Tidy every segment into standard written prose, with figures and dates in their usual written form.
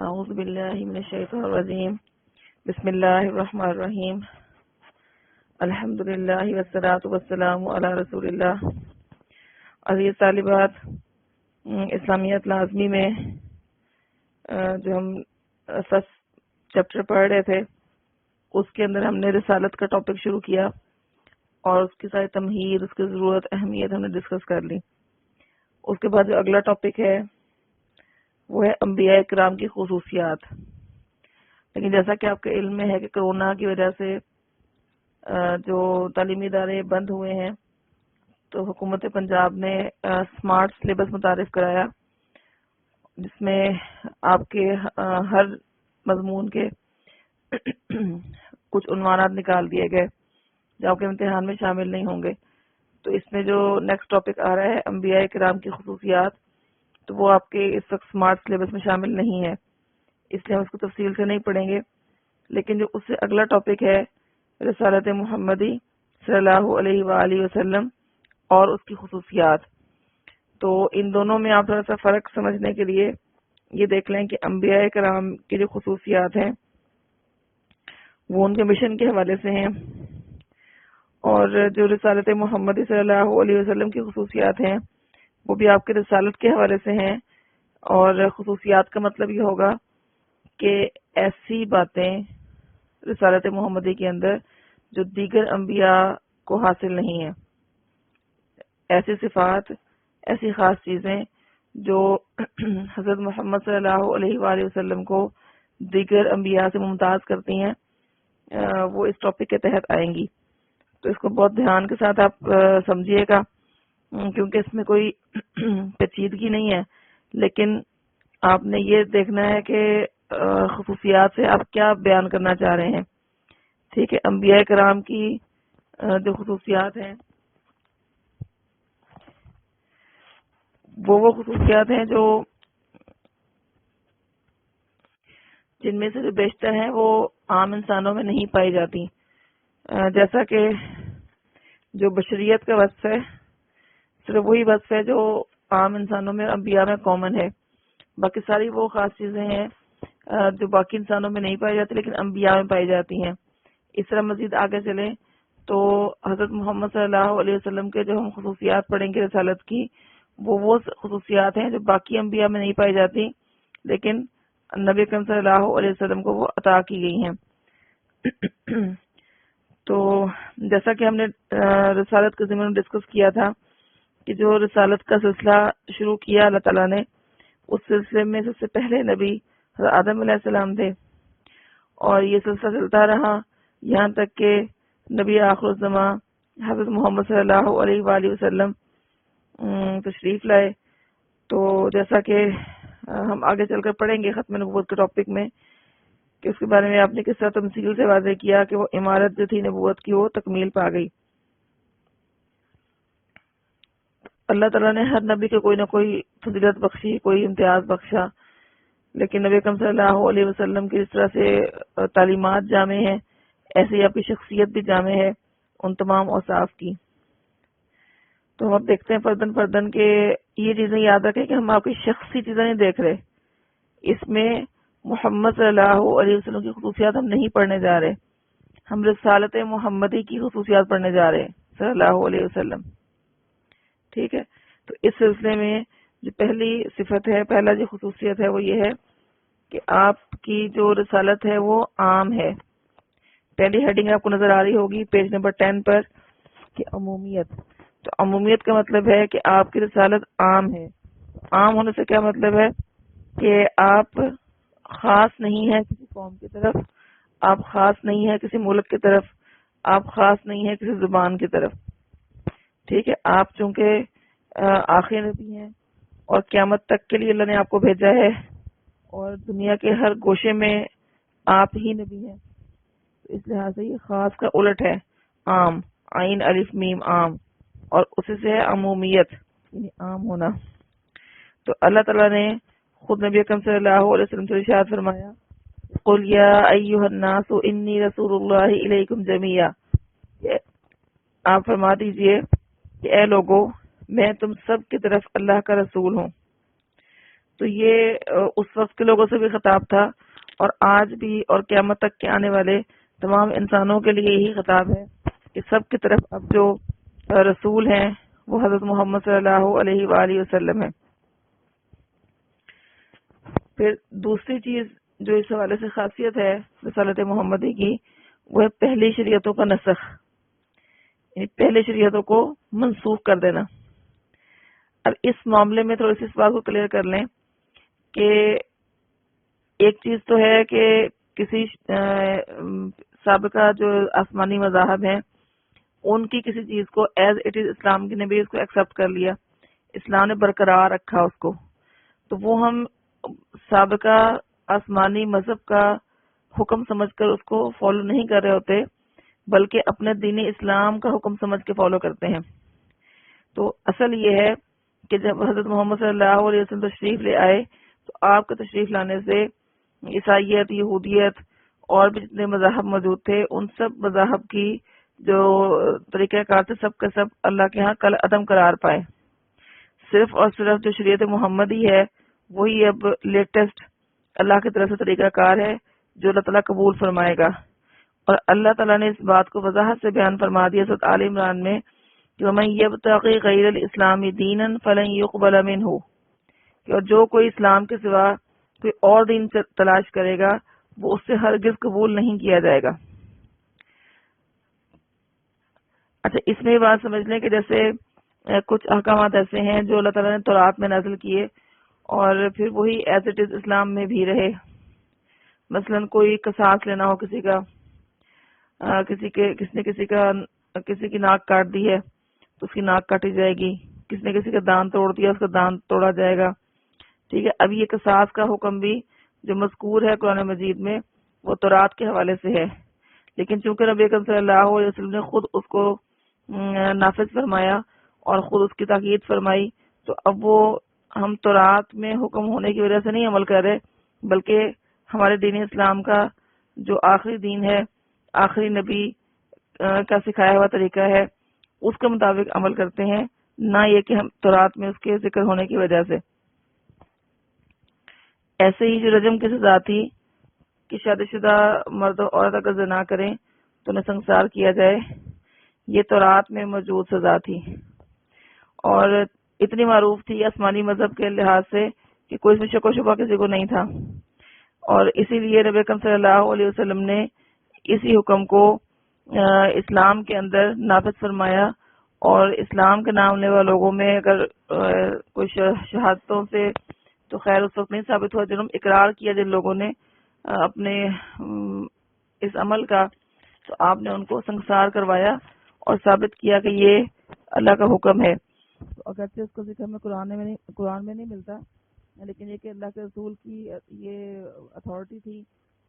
اعوذ باللہ من الشیطان الرجیم بسم اللہ الرحمن الرحیم الحمدللہ والصلاۃ والسلام علی رسول اللہ۔ عزیز طالبات، اسلامیات لازمی میں جو ہم فرسٹ چیپٹر پڑھ رہے تھے اس کے اندر ہم نے رسالت کا ٹاپک شروع کیا اور اس کی ساری تمہید، اس کی ضرورت، اہمیت ہم نے ڈسکس کر لی۔ اس کے بعد جو اگلا ٹاپک ہے وہ ہے انبیاء کرام کی خصوصیات۔ لیکن جیسا کہ آپ کے علم میں ہے کہ کرونا کی وجہ سے جو تعلیمی ادارے بند ہوئے ہیں تو حکومت پنجاب نے اسمارٹ سلیبس متعارف کرایا، جس میں آپ کے ہر مضمون کے کچھ عنوانات نکال دیے گئے جو آپ کے امتحان میں شامل نہیں ہوں گے۔ تو اس میں جو نیکسٹ ٹاپک آ رہا ہے انبیاء کرام کی خصوصیات، تو وہ آپ کے اس وقت اسمارٹ سلیبس میں شامل نہیں ہے، اس لیے ہم اس کو تفصیل سے نہیں پڑھیں گے۔ لیکن جو اس سے اگلا ٹاپک ہے رسالت محمدی صلی اللہ علیہ وآلہ وسلم اور اس کی خصوصیات، تو ان دونوں میں آپ تھوڑا سا فرق سمجھنے کے لیے یہ دیکھ لیں کہ انبیاء کرام کی جو خصوصیات ہیں وہ ان کے مشن کے حوالے سے ہیں، اور جو رسالت محمدی صلی اللہ علیہ وسلم کی خصوصیات ہیں وہ بھی آپ کے رسالت کے حوالے سے ہیں۔ اور خصوصیات کا مطلب یہ ہوگا کہ ایسی باتیں رسالت محمدی کے اندر جو دیگر انبیاء کو حاصل نہیں ہیں، ایسی صفات، ایسی خاص چیزیں جو حضرت محمد صلی اللہ علیہ وآلہ وسلم کو دیگر انبیاء سے ممتاز کرتی ہیں، وہ اس ٹاپک کے تحت آئیں گی۔ تو اس کو بہت دھیان کے ساتھ آپ سمجھیے گا، کیونکہ اس میں کوئی پیچیدگی نہیں ہے، لیکن آپ نے یہ دیکھنا ہے کہ خصوصیات سے آپ کیا بیان کرنا چاہ رہے ہیں۔ ٹھیک ہے، انبیاء کرام کی جو خصوصیات ہیں وہ خصوصیات ہیں جو جن میں سے جو بیشتر ہیں وہ عام انسانوں میں نہیں پائی جاتی، جیسا کہ جو بشریت کا وصف ہے صرف وہی وصف ہے جو عام انسانوں میں، انبیاء میں کامن ہے۔ باقی ساری وہ خاص چیزیں ہیں جو باقی انسانوں میں نہیں پائی جاتی لیکن انبیاء میں پائی جاتی ہیں۔ اس طرح مزید آگے چلیں تو حضرت محمد صلی اللہ علیہ وسلم کے جو ہم خصوصیات پڑھیں گے رسالت کی، وہ خصوصیات ہیں جو باقی انبیاء میں نہیں پائی جاتی لیکن نبی اکرم صلی اللہ علیہ وسلم کو وہ عطا کی گئی ہیں۔ تو جیسا کہ ہم نے رسالت کے ضمن میں ڈسکس کیا تھا کہ جو رسالت کا سلسلہ شروع کیا اللہ تعالیٰ نے، اس سلسلے میں سب سے پہلے نبی حضرت آدم علیہ السلام تھے، اور یہ سلسلہ چلتا رہا یہاں تک کہ نبی آخر الزماں حضرت محمد صلی اللہ علیہ وآلہ وسلم تشریف لائے۔ تو جیسا کہ ہم آگے چل کر پڑھیں گے ختم نبوت کے ٹاپک میں کہ اس کے بارے میں آپ نے کس طرح تمثیل سے واضح کیا کہ وہ عمارت جو تھی نبوت کی وہ تکمیل پا گئی۔ اللہ تعالیٰ نے ہر نبی کو کوئی نہ کوئی فضیلت بخشی، کوئی امتیاز بخشا، لیکن نبی اکرم صلی اللہ علیہ وسلم کی جس طرح سے تعلیمات جامع ہیں ایسے ہی آپ کی شخصیت بھی جامع ہے ان تمام اوصاف کی۔ تو ہم اب دیکھتے ہیں فردن فردن کہ یہ چیزیں یاد رکھیں کہ ہم آپ کی شخصی چیزیں نہیں دیکھ رہے، اس میں محمد صلی اللہ علیہ وسلم کی خصوصیات ہم نہیں پڑھنے جا رہے، ہم رسالت محمدی کی خصوصیات پڑھنے جا رہے ہیں صلی اللہ علیہ وسلم۔ ٹھیک ہے، تو اس سلسلے میں جو پہلی صفت ہے، پہلا جو خصوصیت ہے وہ یہ ہے کہ آپ کی جو رسالت ہے وہ عام ہے۔ پہلی ہیڈنگ آپ کو نظر آ رہی ہوگی پیج نمبر 10 پر کہ عمومیت۔ تو عمومیت کا مطلب ہے کہ آپ کی رسالت عام ہے۔ عام ہونے سے کیا مطلب ہے کہ آپ خاص نہیں ہیں کسی قوم کی طرف، آپ خاص نہیں ہیں کسی ملک کی طرف، آپ خاص نہیں ہیں کسی زبان کی طرف۔ ٹھیک ہے، آپ چونکہ آخری نبی ہیں اور قیامت تک کے لیے اللہ نے آپ کو بھیجا ہے اور دنیا کے ہر گوشے میں آپ ہی نبی ہیں، تو اس لحاظ سے یہ خاص کا الٹ ہے، عام، عین الف میم عام، اور اسی سے ہے عمومیت یعنی عام ہونا۔ تو اللہ تعالیٰ نے خود نبی اکرم صلی اللہ علیہ وسلم سے ارشاد فرمایا، قل یا ایھا الناس انی رسول اللہ الیکم جمیعا، آپ فرما دیجئے کہ اے لوگو میں تم سب کی طرف اللہ کا رسول ہوں۔ تو یہ اس وقت کے لوگوں سے بھی خطاب تھا اور آج بھی اور قیامت تک کے آنے والے تمام انسانوں کے لیے یہی خطاب ہے کہ سب کی طرف اب جو رسول ہیں وہ حضرت محمد صلی اللہ علیہ وآلہ وسلم ہے۔ پھر دوسری چیز جو اس حوالے سے خاصیت ہے رسالت محمدی کی، وہ ہے پہلی شریعتوں کا نسخ، یعنی پہلے شریعتوں کو منسوخ کر دینا۔ اب اس معاملے میں تھوڑی سی اس بات کو کلیئر کر لیں کہ ایک چیز تو ہے کہ کسی سابقہ جو آسمانی مذاہب ہیں ان کی کسی چیز کو ایز اٹ از اسلام کے نبی اس کو ایکسپٹ کر لیا، اسلام نے برقرار رکھا اس کو، تو وہ ہم سابقہ آسمانی مذہب کا حکم سمجھ کر اس کو فالو نہیں کر رہے ہوتے، بلکہ اپنے دین اسلام کا حکم سمجھ کے فالو کرتے ہیں۔ تو اصل یہ ہے کہ جب حضرت محمد صلی اللہ علیہ وسلم تشریف لے آئے تو آپ کے تشریف لانے سے عیسائیت، یہودیت اور بھی جتنے مذاہب موجود تھے ان سب مذاہب کی جو طریقہ کار تھے سب کا سب اللہ کے ہاں کل عدم قرار پائے۔ صرف اور صرف جو شریعت محمدی ہے وہی اب لیٹسٹ اللہ کی طرف سے طریقہ کار ہے جو اللہ تعالیٰ قبول فرمائے گا۔ اور اللہ تعالیٰ نے اس بات کو وضاحت سے بیان فرما دیا سورۃ آل عمران میں کہ وَمَن يَبْتَغِ غَيْرَ الْإِسْلَامِ دِينًا فَلَن يُقْبَلَ مِنْهُ، کہ اور جو کوئی اسلام کے سوا کوئی اور دین تلاش کرے گا وہ اس سے ہرگز قبول نہیں کیا جائے گا۔ اچھا، اس میں یہ بات سمجھ لیں کہ جیسے کچھ احکامات ایسے ہیں جو اللہ تعالیٰ نے تورات میں نازل کیے اور پھر وہی ایز اٹ از اسلام میں بھی رہے۔ مثلا کوئی قصاص لینا ہو کسی کا، کسی کی ناک کاٹ دی ہے تو اس کی ناک کاٹی جائے گی، کسی نے کسی کا دان توڑ دیا اس کا دان توڑا جائے گا، ٹھیک ہے۔ اب یہ قصاص کا حکم بھی جو مذکور ہے قرآن مجید میں وہ تورات کے حوالے سے ہے، لیکن چونکہ نبی اکرم صلی اللہ علیہ وسلم نے خود اس کو نافذ فرمایا اور خود اس کی تاکید فرمائی، تو اب وہ ہم تورات میں حکم ہونے کی وجہ سے نہیں عمل کر رہے، بلکہ ہمارے دین اسلام کا جو آخری دین ہے، آخری نبی کا سکھایا ہوا طریقہ ہے، اس کے مطابق عمل کرتے ہیں، نہ یہ کہ ہم تورات میں اس کے ذکر ہونے کی وجہ سے۔ ایسے ہی جو رجم کی سزا تھی کہ شادی شدہ مرد و عورت اگر زنا کریں تو انہیں سنسار کیا جائے، یہ تورات میں موجود سزا تھی اور اتنی معروف تھی آسمانی مذہب کے لحاظ سے کہ کوئی اس میں شک و شبہ کسی کو نہیں تھا، اور اسی لیے نبی اکرم صلی اللہ علیہ وسلم نے اسی حکم کو اسلام کے اندر نافذ فرمایا، اور اسلام کے نام لینے والے لوگوں میں اگر کوئی شہادتوں سے تو خیر اس وقت نہیں ثابت ہوا جنہوں نے اقرار کیا جن لوگوں نے اپنے اس عمل کا، تو آپ نے ان کو سنسار کروایا اور ثابت کیا کہ یہ اللہ کا حکم ہے۔ تو اگرچہ اس کو ذکر میں قرآن میں نہیں ملتا، لیکن یہ کہ اللہ کے رسول کی یہ اتھارٹی تھی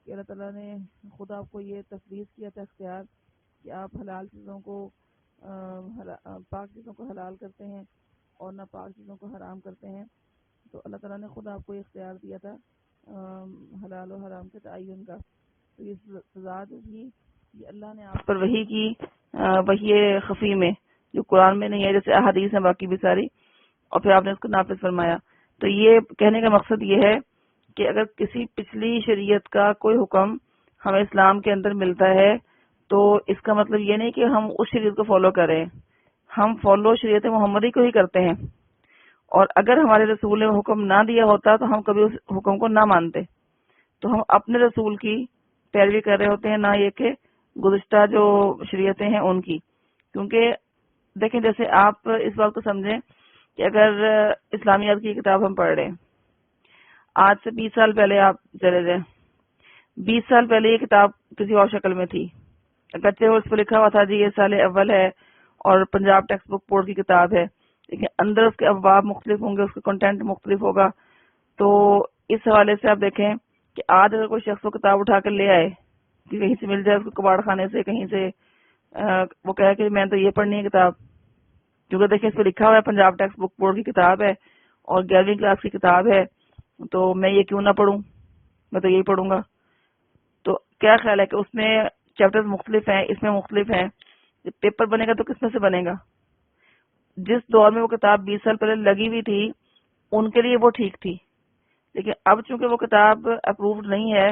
کہ اللہ تعالیٰ نے خود آپ کو یہ تفویض کیا تھا اختیار کہ آپ حلال چیزوں کو پاک چیزوں کو حلال کرتے ہیں اور ناپاک چیزوں کو حرام کرتے ہیں، تو اللہ تعالیٰ نے خود آپ کو یہ اختیار دیا تھا حلال و حرام کے تعین کا۔ تو یہ سزا جو تھی یہ اللہ نے آپ پر وحی کی، وحی خفی میں جو قرآن میں نہیں ہے، جیسے احادیث ہیں باقی بھی ساری، اور پھر آپ نے اس کو نافذ فرمایا۔ تو یہ کہنے کا مقصد یہ ہے کہ اگر کسی پچھلی شریعت کا کوئی حکم ہمیں اسلام کے اندر ملتا ہے تو اس کا مطلب یہ نہیں کہ ہم اس شریعت کو فالو کریں، ہم فالو شریعت محمدی کو ہی کرتے ہیں، اور اگر ہمارے رسول نے حکم نہ دیا ہوتا تو ہم کبھی اس حکم کو نہ مانتے، تو ہم اپنے رسول کی پیروی کر رہے ہوتے ہیں، نہ یہ کہ گزشتہ جو شریعتیں ہیں ان کی۔ کیونکہ دیکھیں جیسے آپ اس بات کو سمجھیں کہ اگر اسلامیات کی کتاب ہم پڑھ رہے ہیں، آج سے 20 سال پہلے آپ چلے جائیں، 20 سال پہلے یہ کتاب کسی اور شکل میں تھی، اگرچہ اس پہ لکھا ہوا تھا جی یہ سال اول ہے اور پنجاب ٹیکسٹ بک بورڈ کی کتاب ہے، لیکن اندر اس کے ابواب مختلف ہوں گے، اس کا کنٹینٹ مختلف ہوگا۔ تو اس حوالے سے آپ دیکھیں کہ آج اگر کوئی شخص وہ کتاب اٹھا کر لے آئے کہ کہیں سے مل جائے اس کو کباڑ خانے سے، کہیں سے وہ کہے کہ میں تو یہ پڑھنی ہے کتاب، کیونکہ دیکھیں اس پہ لکھا ہوا ہے پنجاب ٹیکسٹ بک بورڈ کی کتاب ہے اور 11ویں کلاس کی کتاب ہے، تو میں یہ کیوں نہ پڑھوں، میں تو یہی پڑھوں گا۔ تو کیا خیال ہے کہ اس میں چیپٹرز مختلف ہیں، اس میں مختلف ہیں، جب پیپر بنے گا تو کس میں سے بنے گا؟ جس دور میں وہ کتاب 20 سال پہلے لگی ہوئی تھی ان کے لیے وہ ٹھیک تھی، لیکن اب چونکہ وہ کتاب اپرووڈ نہیں ہے،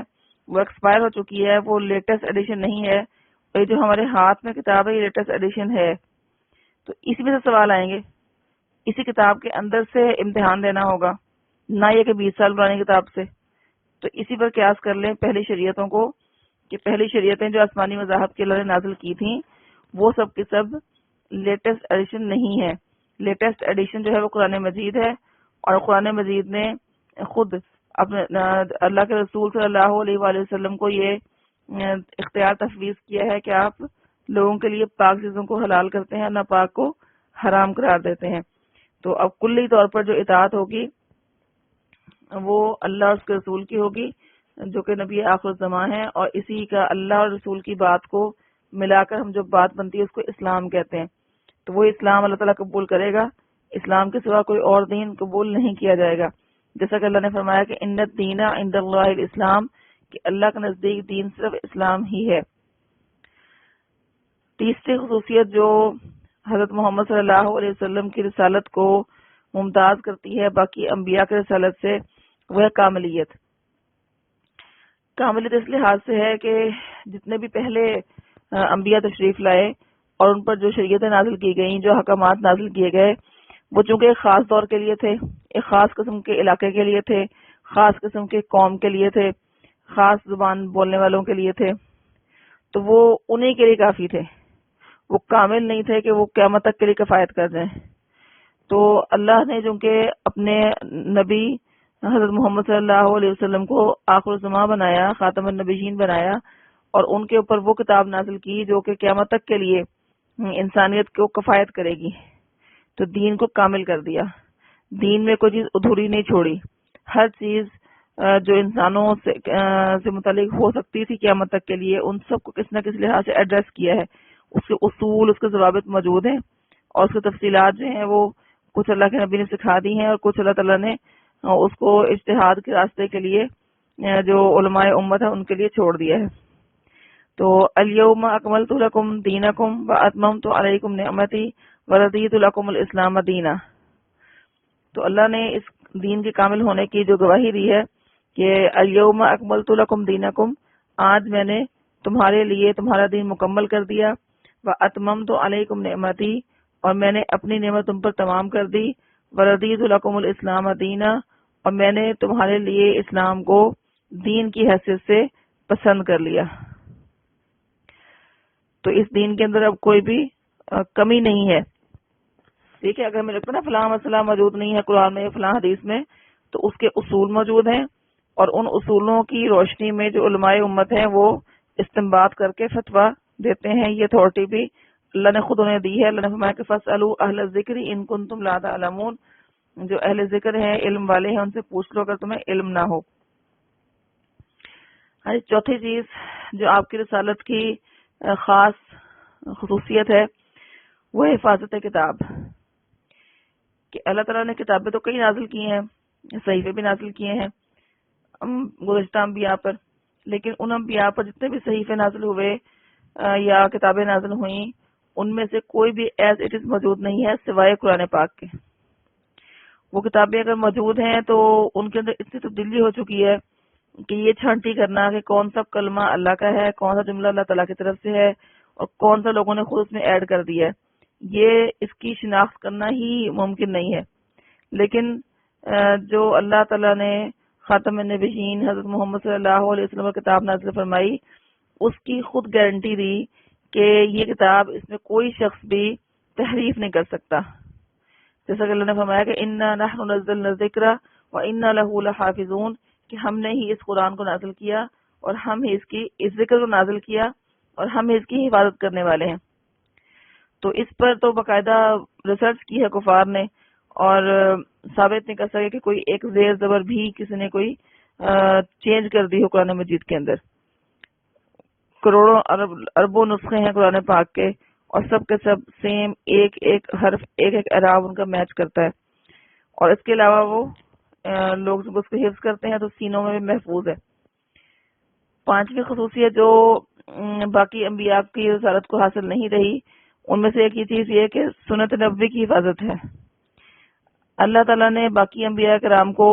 وہ ایکسپائر ہو چکی ہے، وہ لیٹسٹ ایڈیشن نہیں ہے، اور یہ جو ہمارے ہاتھ میں کتاب ہے یہ لیٹسٹ ایڈیشن ہے، تو اسی میں سے سوال آئیں گے، اسی کتاب کے اندر سے امتحان دینا ہوگا، نہ یہ کہ 20 سال پرانی کتاب سے. تو اسی پر قیاس کر لیں پہلی شریعتوں کو، کہ پہلی شریعتیں جو آسمانی مذاہب کے اللہ نے نازل کی تھیں وہ سب کے سب لیٹسٹ ایڈیشن نہیں ہے. لیٹسٹ ایڈیشن جو ہے وہ قرآن مجید ہے، اور قرآن مجید نے خود اپنے اللہ کے رسول صلی اللہ علیہ وآلہ وسلم کو یہ اختیار تفویض کیا ہے کہ آپ لوگوں کے لیے پاک چیزوں کو حلال کرتے ہیں، ناپاک کو حرام قرار دیتے ہیں. تو اب کلی طور پر جو اطاعت ہوگی وہ اللہ اور اس کے رسول کی ہوگی جو کہ نبی آخر الزمان ہے، اور اسی کا اللہ اور رسول کی بات کو ملا کر ہم جو بات بنتی ہے اس کو اسلام کہتے ہیں. تو وہ اسلام اللہ تعالیٰ قبول کرے گا، اسلام کے سوا کوئی اور دین قبول نہیں کیا جائے گا. جیسا کہ اللہ نے فرمایا کہ ان الدین عند اللہ الاسلام، کہ اللہ کے نزدیک دین صرف اسلام ہی ہے. تیسری خصوصیت جو حضرت محمد صلی اللہ علیہ وسلم کی رسالت کو ممتاز کرتی ہے باقی انبیاء کے رسالت سے، وہ ہے کاملیت. کاملیت اس لحاظ سے ہے کہ جتنے بھی پہلے انبیاء تشریف لائے اور ان پر جو شریعتیں نازل کی گئیں، جو حکامات نازل کیے گئے، وہ چونکہ ایک خاص دور کے لیے تھے، ایک خاص قسم کے علاقے کے لیے تھے، خاص قسم کے قوم کے لیے تھے، خاص زبان بولنے والوں کے لیے تھے، تو وہ انہی کے لیے کافی تھے. وہ کامل نہیں تھے کہ وہ قیامت تک کے لیے کفایت کر جائیں. تو اللہ نے چونکہ اپنے نبی حضرت محمد صلی اللہ علیہ وسلم کو آخر الزمان بنایا، خاتم النبیین بنایا، اور ان کے اوپر وہ کتاب نازل کی جو کہ قیامت تک کے لیے انسانیت کو کفایت کرے گی، تو دین کو کامل کر دیا. دین میں کوئی چیز ادھوری نہیں چھوڑی، ہر چیز جو انسانوں سے متعلق ہو سکتی تھی قیامت تک کے لیے ان سب کو کس نہ کس لحاظ سے ایڈریس کیا ہے. اس کے اصول، اس کے ضوابط موجود ہیں، اور اس کی تفصیلات جو ہیں وہ کچھ اللہ کے نبی نے سکھا دی ہیں، اور کچھ اللہ تعالیٰ نے اس کو اجتہاد کے راستے کے لیے جو علماء امت ہے ان کے لیے چھوڑ دیا ہے. تو الیوم اکملت لکم دینکم واتممت علیکم نعمتی ورضیت لکم الاسلام دینا. تو اللہ نے اس دین کے کامل ہونے کی جو گواہی دی ہے کہ الیوم اکملت لکم دینکم، آج میں نے تمہارے لیے تمہارا دین مکمل کر دیا، واتممت علیکم نعمتی، اور میں نے اپنی نعمت تم پر تمام کر دی، ورضیت لکم الاسلام دینا، اور میں نے تمہارے لیے اسلام کو دین کی حیثیت سے پسند کر لیا. تو اس دین کے اندر اب کوئی بھی کمی نہیں ہے. ٹھیک ہے، اگر میں لگتا نا فلاں مسئلہ موجود نہیں ہے قرآن میں فلاں حدیث میں، تو اس کے اصول موجود ہیں، اور ان اصولوں کی روشنی میں جو علماء امت ہیں وہ استنباط کر کے فتویٰ دیتے ہیں. یہ اتھارٹی بھی اللہ نے خود انہیں دی ہے. اللہ نے فرمایا کہ فاسألوا اہل الذکر ان کنتم لا تعلمون، جو اہل ذکر ہیں، علم والے ہیں، ان سے پوچھ لو اگر تمہیں علم نہ ہو. چوتھی چیز جو آپ کی رسالت کی خاص خصوصیت ہے وہ حفاظت کتاب، کہ اللہ تعالیٰ نے کتابیں تو کئی نازل کی ہیں، صحیفے بھی نازل کیے ہیں گزشتہ انبیاء پر، لیکن ان انبیاء پر جتنے بھی صحیفے نازل ہوئے یا کتابیں نازل ہوئیں ان میں سے کوئی بھی ایز اٹ از موجود نہیں ہے سوائے قرآن پاک کے. وہ کتابیں اگر موجود ہیں تو ان کے اندر اتنی تبدیلی ہو چکی ہے کہ یہ چھانٹی کرنا کہ کون سا کلمہ اللہ کا ہے، کون سا جملہ اللہ تعالیٰ کی طرف سے ہے، اور کون سا لوگوں نے خود اس میں ایڈ کر دیا ہے، یہ اس کی شناخت کرنا ہی ممکن نہیں ہے. لیکن جو اللہ تعالیٰ نے خاتم النبیین حضرت محمد صلی اللہ علیہ وسلم کی کتاب نازل فرمائی، اس کی خود گارنٹی دی کہ یہ کتاب اس میں کوئی شخص بھی تحریف نہیں کر سکتا. جیسا کہ اللہ نے فرمایا کہ انا نحن نزلنا الذکر وانا له لحافظون، کہ ہم نے ہی اس قرآن کو نازل کیا اور ہم ہی اس ذکر کو نازل کیا اور ہم ہی اس کی حفاظت کرنے والے ہیں. تو اس پر تو باقاعدہ ریسرچ کی ہے کفار نے، اور ثابت نہیں کر سکے کہ کوئی ایک زیر زبر بھی کسی نے کوئی چینج کر دی ہو قرآن مجید کے اندر. کروڑوں اربوں نسخے ہیں قرآن پاک کے، اور سب کے سب سیم ایک ایک حرف ایک ایک اعراب ان کا میچ کرتا ہے، اور اس کے علاوہ وہ لوگ جب اس کو حفظ کرتے ہیں تو سینوں میں بھی محفوظ ہے. پانچویں خصوصیت جو باقی انبیاء کی رسالت کو حاصل نہیں رہی ان میں سے ایک یہ چیز یہ کہ سنت نبوی کی حفاظت ہے. اللہ تعالیٰ نے باقی انبیاء کرام کو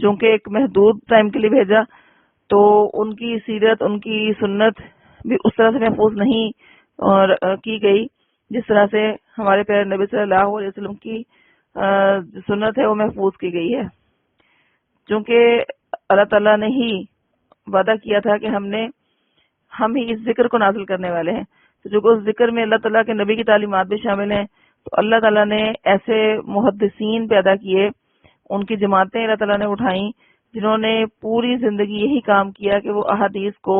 چونکہ ایک محدود ٹائم کے لیے بھیجا تو ان کی سیرت، ان کی سنت بھی اس طرح سے محفوظ نہیں اور کی گئی جس طرح سے ہمارے پیارے نبی صلی اللہ علیہ وسلم کی سنت ہے وہ محفوظ کی گئی ہے. چونکہ اللہ تعالیٰ نے ہی وعدہ کیا تھا کہ ہم ہی اس ذکر کو نازل کرنے والے ہیں، تو جو اس ذکر میں اللہ تعالیٰ کے نبی کی تعلیمات بھی شامل ہیں، تو اللہ تعالیٰ نے ایسے محدثین پیدا کیے، ان کی جماعتیں اللہ تعالیٰ نے اٹھائیں جنہوں نے پوری زندگی یہی کام کیا کہ وہ احادیث کو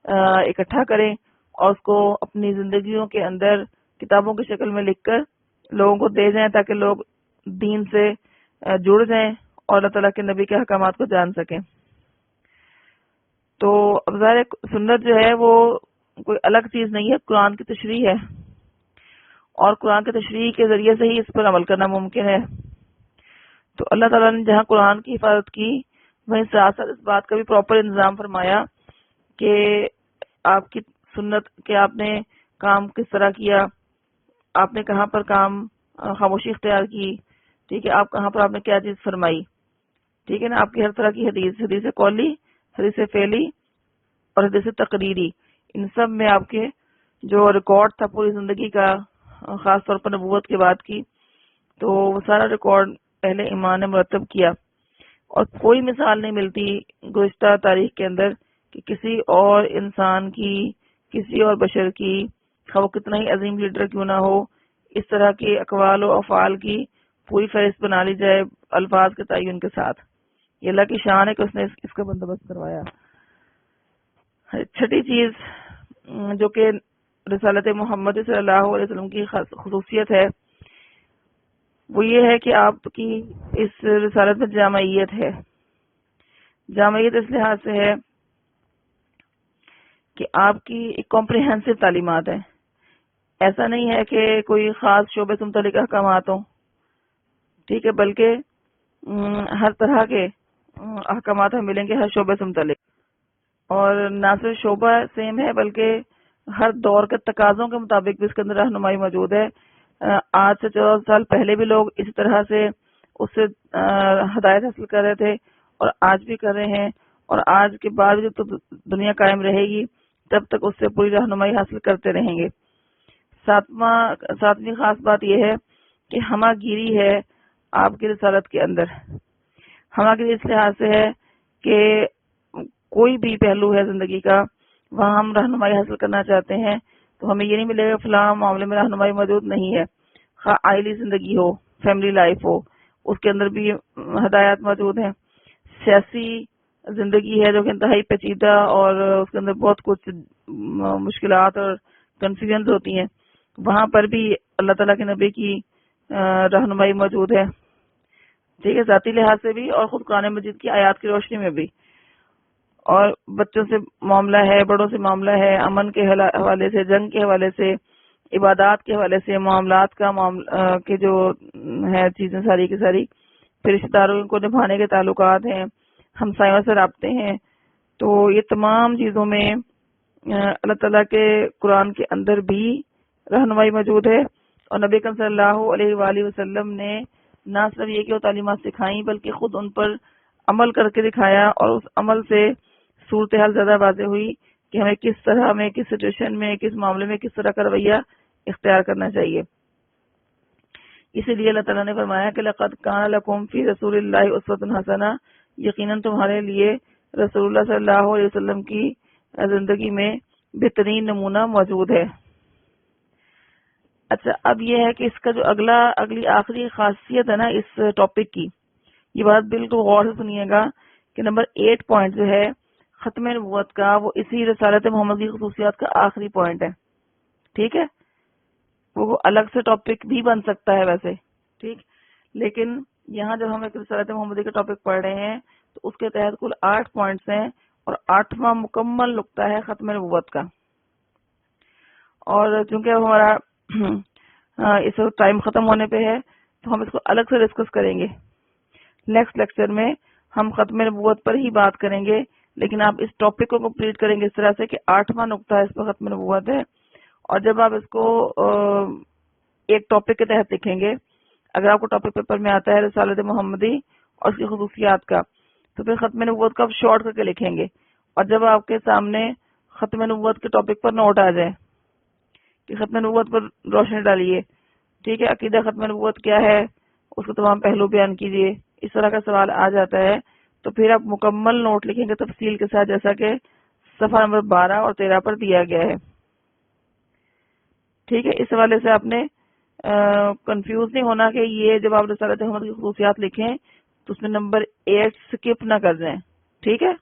اکٹھا کریں اور اس کو اپنی زندگیوں کے اندر کتابوں کی شکل میں لکھ کر لوگوں کو دے جائیں تاکہ لوگ دین سے جڑ جائیں اور اللہ تعالیٰ کے نبی کے احکامات کو جان سکیں. تو اب ظاہر سنت جو ہے وہ کوئی الگ چیز نہیں ہے، قرآن کی تشریح ہے، اور قرآن کی تشریح کے ذریعے سے ہی اس پر عمل کرنا ممکن ہے. تو اللہ تعالیٰ نے جہاں قرآن کی حفاظت کی وہیں ساتھ ساتھ اس بات کا بھی پراپر انتظام فرمایا کہ آپ کی سنت کہ آپ نے کام کس طرح کیا، آپ نے کہاں پر کام خاموشی اختیار کی، ٹھیک ہے، آپ کہاں پر آپ نے کیا چیز فرمائی، ٹھیک ہے نا. آپ کی ہر طرح کی حدیث قولی، حدیث فعلی اور حدیث تقریری، ان سب میں آپ کے جو ریکارڈ تھا پوری زندگی کا، خاص طور پر نبوت کے بعد کی، تو وہ سارا ریکارڈ اہل ایمان نے مرتب کیا. اور کوئی مثال نہیں ملتی گزشتہ تاریخ کے اندر کہ کسی اور انسان کی، کسی اور بشر کی، وہ کتنا ہی عظیم لیڈر کیوں نہ ہو، اس طرح کے اقوال و افعال کی پوری فہرست بنا لی جائے الفاظ کے تعین کے ساتھ. یہ اللہ کی شان ہے کہ اس نے اس کا بندوبست کروایا. چھٹی چیز جو کہ رسالت محمد صلی اللہ علیہ وسلم کی خصوصیت ہے وہ یہ ہے کہ آپ کی اس رسالت میں جامعیت ہے. جامعیت اس لحاظ سے ہے کہ آپ کی ایک کمپریہنسو تعلیمات ہیں. ایسا نہیں ہے کہ کوئی خاص شعبے سے متعلق احکامات ہوں، ٹھیک ہے، بلکہ ہر طرح کے احکامات ہمیں ملیں گے ہر شعبے سے متعلق. اور نہ صرف شعبہ سیم ہے بلکہ ہر دور کے تقاضوں کے مطابق بھی اس کے اندر رہنمائی موجود ہے. آج سے 14 سال پہلے بھی لوگ اسی طرح سے اس سے ہدایت حاصل کر رہے تھے اور آج بھی کر رہے ہیں، اور آج کے بعد جو تو دنیا قائم رہے گی تب تک اس سے پوری رہنمائی حاصل کرتے رہیں گے. ساتویں خاص بات یہ ہے کہ ہمہ گیری ہے آپ کی رسالت کے اندر. ہمہ گیری اس لحاظ سے ہے کہ کوئی بھی پہلو ہے زندگی کا وہاں ہم رہنمائی حاصل کرنا چاہتے ہیں تو ہمیں یہ نہیں ملے گا فلاں معاملے میں رہنمائی موجود نہیں ہے. آئلی زندگی ہو، فیملی لائف ہو، اس کے اندر بھی ہدایات موجود ہیں. سیاسی زندگی ہے جو کہ انتہائی پیچیدہ اور اس کے اندر بہت کچھ مشکلات اور کنفیوژنز ہوتی ہیں، وہاں پر بھی اللہ تعالیٰ کے نبی کی رہنمائی موجود ہے، ٹھیک ہے، ذاتی لحاظ سے بھی اور خود قرآن مجید کی آیات کی روشنی میں بھی. اور بچوں سے معاملہ ہے، بڑوں سے معاملہ ہے، امن کے حوالے سے، جنگ کے حوالے سے، عبادات کے حوالے سے، معاملات کا کے جو ہے چیزیں ساری کی ساری، پھر رشتہ داروں کو نبھانے کے تعلقات ہیں، ہمسایوں سے رابطے ہیں. تو یہ تمام چیزوں میں اللہ تعالیٰ کے قرآن کے اندر بھی رہنمائی موجود ہے. اور نبی اکرم صلی اللہ علیہ وآلہ وسلم نے نہ صرف یہ کہ وہ تعلیمات سکھائیں بلکہ خود ان پر عمل کر کے دکھایا، اور اس عمل سے صورتحال زیادہ واضح ہوئی کہ ہمیں کس طرح میں، کس سچویشن میں، کس معاملے میں کس طرح کا رویہ اختیار کرنا چاہیے. اسی لیے اللہ تعالیٰ نے فرمایا کہ لقد کان لکم فی رسول اللہ اسوۃ حسنہ، یقیناً تمہارے لیے رسول اللہ صلی اللہ علیہ وسلم کی زندگی میں بہترین نمونہ موجود ہے. اچھا، اب یہ ہے کہ اس کا جو اگلی آخری خاصیت ہے نا اس ٹاپک کی، یہ بات بالکل غور سے سنیے گا کہ نمبر 8 پوائنٹ جو ہے ختم نبوت کا، وہ اسی رسالت محمد کی خصوصیات کا آخری پوائنٹ ہے. ٹھیک ہے، وہ الگ سے ٹاپک بھی بن سکتا ہے ویسے، ٹھیک، لیکن یہاں جب ہم ایک رسالت محمدی کا ٹاپک پڑھ رہے ہیں تو اس کے تحت کل 8 پوائنٹس ہیں اور 8واں مکمل نقطہ ہے ختم نبوت کا. اور چونکہ اب ہمارا اس وقت ٹائم ختم ہونے پہ ہے تو ہم اس کو الگ سے ڈسکس کریں گے. نیکسٹ لیکچر میں ہم ختم نبوت پر ہی بات کریں گے، لیکن آپ اس ٹاپک کو کمپلیٹ کریں گے اس طرح سے کہ 8واں نقطہ اس پر ختم نبوت ہے. اور جب آپ اس کو ایک ٹاپک کے تحت لکھیں گے، اگر آپ کو ٹاپک پیپر میں آتا ہے رسالت محمدی اور اس کی خصوصیات کا، تو پھر ختم نبوت کا آپ شارٹ کر کے لکھیں گے، اور جب آپ کے سامنے ختم نبوت کے ٹاپک پر نوٹ آ جائے کہ ختم نبوت پر روشنی ڈالیے، ٹھیک ہے، عقیدہ ختم نبوت کیا ہے، اس کو تمام پہلو بیان کیجیے، اس طرح کا سوال آ جاتا ہے، تو پھر آپ مکمل نوٹ لکھیں گے تفصیل کے ساتھ، جیسا کہ صفحہ نمبر 12 اور 13 پر دیا گیا ہے، ٹھیک ہے۔ اس حوالے سے آپ نے کنفیوز نہیں ہونا کہ یہ جب آپ رسالت احمد کی خصوصیات لکھیں تو اس میں نمبر 8 سکپ نہ کر دیں، ٹھیک ہے،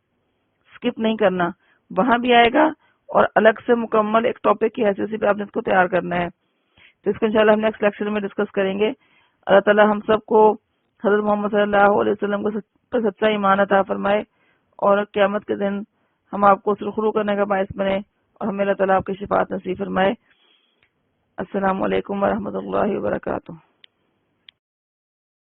سکپ نہیں کرنا، وہاں بھی آئے گا اور الگ سے مکمل ایک ٹاپک کی حیثیت سے بھی آپ نے اس کو تیار کرنا ہے، تو اس کو انشاءاللہ ہم نیکسٹ لیکچر میں ڈسکس کریں گے۔ اللہ تعالی ہم سب کو حضرت محمد صلی اللہ علیہ وسلم پر سچا ایمان عطا فرمائے، اور قیامت کے دن ہم آپ کو سرخرو کرنے کا باعث بنے، اور ہمیں اللہ تعالیٰ آپ کی شفاعت نصیب فرمائے۔ السلام علیکم ورحمۃ اللہ وبرکاتہ۔